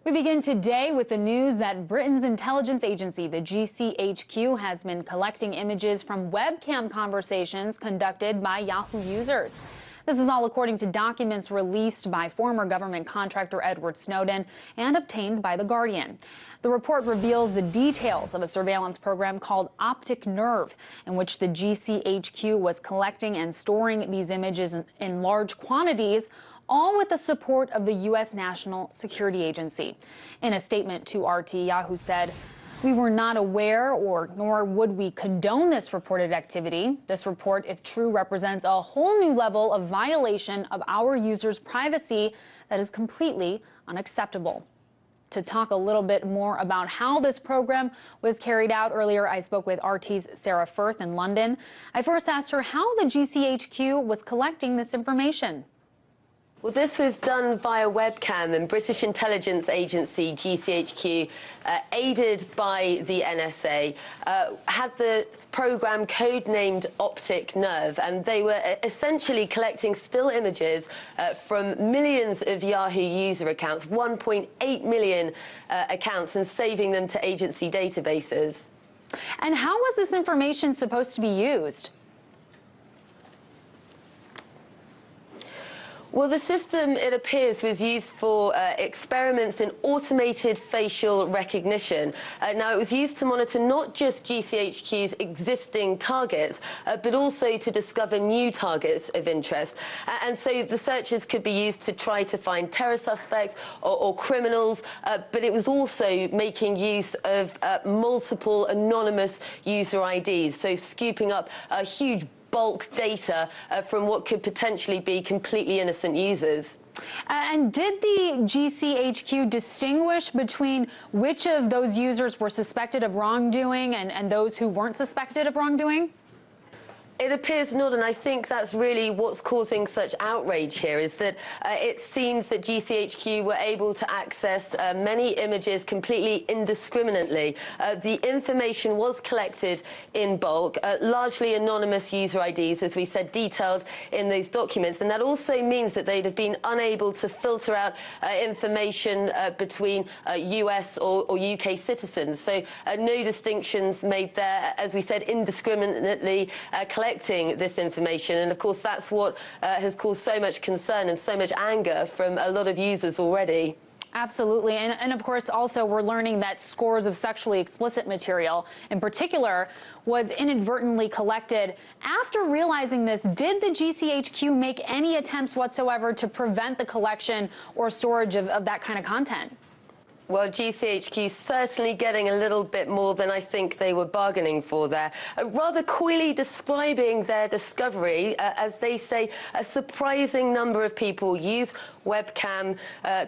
We begin today with the news that Britain's intelligence agency, the GCHQ, has been collecting images from webcam conversations conducted by Yahoo users. This is all according to documents released by former government contractor Edward Snowden and obtained by The Guardian. The report reveals the details of a surveillance program called Optic Nerve, in which the GCHQ was collecting and storing these images in large quantities, all with the support of the U.S. National Security Agency. In a statement to RT, Yahoo said, "We were not aware nor would we condone this reported activity. This report, if true, represents a whole new level of violation of our users' privacy that is completely unacceptable." To talk a little bit more about how this program was carried out earlier, I spoke with RT's Sarah Firth in London. I first asked her how the GCHQ was collecting this information. Well, this was done via webcam, and British intelligence agency GCHQ, aided by the NSA, had the program codenamed Optic Nerve, and they were essentially collecting still images from millions of Yahoo user accounts, 1.8 million accounts, and saving them to agency databases. And how was this information supposed to be used? Well, the system, it appears, was used for experiments in automated facial recognition. Now, it was used to monitor not just GCHQ's existing targets, but also to discover new targets of interest. And so the searches could be used to try to find terror suspects or criminals, but it was also making use of multiple anonymous user IDs, so scooping up a huge bulk data from what could potentially be completely innocent users. And did the GCHQ distinguish between which of those users were suspected of wrongdoing and those who weren't suspected of wrongdoing? It appears not, and I think that's really what's causing such outrage here, is that it seems that GCHQ were able to access many images completely indiscriminately. The information was collected in bulk, largely anonymous user IDs, as we said, detailed in those documents, and that also means that they'd have been unable to filter out information between US or UK citizens. So no distinctions made there, as we said, indiscriminately collecting this information, and of course that's what has caused so much concern and so much anger from a lot of users already. Absolutely. And of course, also, we're learning that scores of sexually explicit material, in particular, was inadvertently collected. After realizing this, did the GCHQ make any attempts whatsoever to prevent the collection or storage of that kind of content? Well, GCHQ certainly getting a little bit more than I think they were bargaining for there. Rather coyly describing their discovery, as they say, a surprising number of people use webcam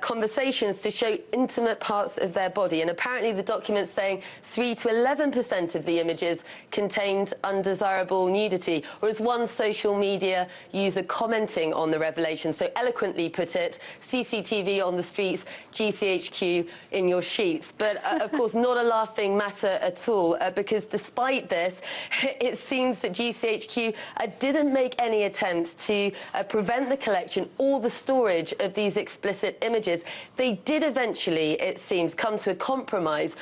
conversations to show intimate parts of their body. And apparently the document's saying 3 to 11% of the images contained undesirable nudity, or as one social media user commenting on the revelation so eloquently put it, CCTV on the streets, GCHQ in your sheets. But of course not a laughing matter at all, because despite this, it seems that GCHQ didn't make any attempt to prevent the collection or the storage of these explicit images. They did eventually, it seems, come to a compromise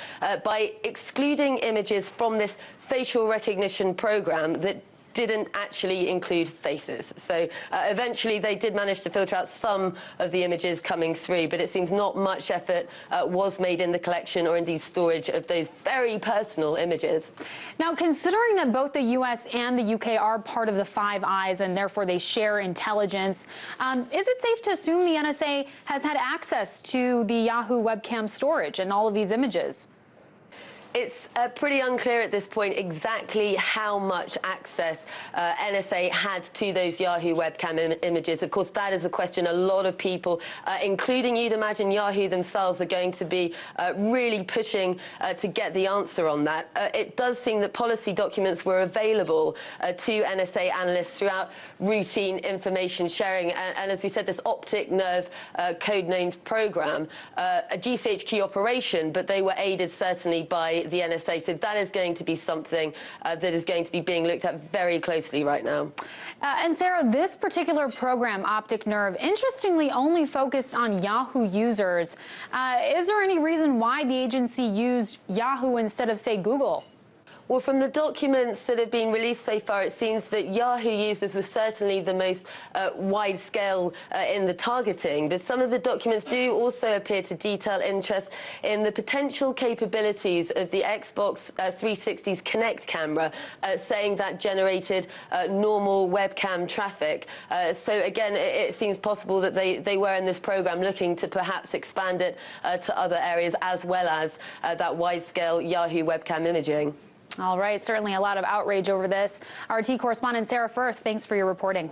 by excluding images from this facial recognition program that didn't actually include faces. So eventually they did manage to filter out some of the images coming through, but it seems not much effort was made in the collection or indeed storage of those very personal images. Now, considering that both the U.S. and the U.K. are part of the Five Eyes and therefore they share intelligence, is it safe to assume the NSA has had access to the Yahoo webcam storage and all of these images? It's pretty unclear at this point exactly how much access NSA had to those Yahoo webcam images. Of course, that is a question a lot of people, including, you'd imagine, Yahoo themselves, are going to be really pushing to get the answer on that. It does seem that policy documents were available to NSA analysts throughout routine information sharing. And as we said, this Optic Nerve codenamed program, a GCHQ operation, but they were aided certainly by the NSA. So that is going to be something that is going to be being looked at very closely right now. And Sarah, this particular program, Optic Nerve, interestingly only focused on Yahoo users. Is there any reason why the agency used Yahoo instead of, say, Google? Well, from the documents that have been released so far, it seems that Yahoo users were certainly the most wide scale in the targeting. But some of the documents do also appear to detail interest in the potential capabilities of the Xbox 360's Kinect camera, saying that generated normal webcam traffic. So again, it seems possible that they were in this program looking to perhaps expand it to other areas as well as that wide scale Yahoo webcam imaging. All right, certainly a lot of outrage over this. RT correspondent Sarah Firth, thanks for your reporting.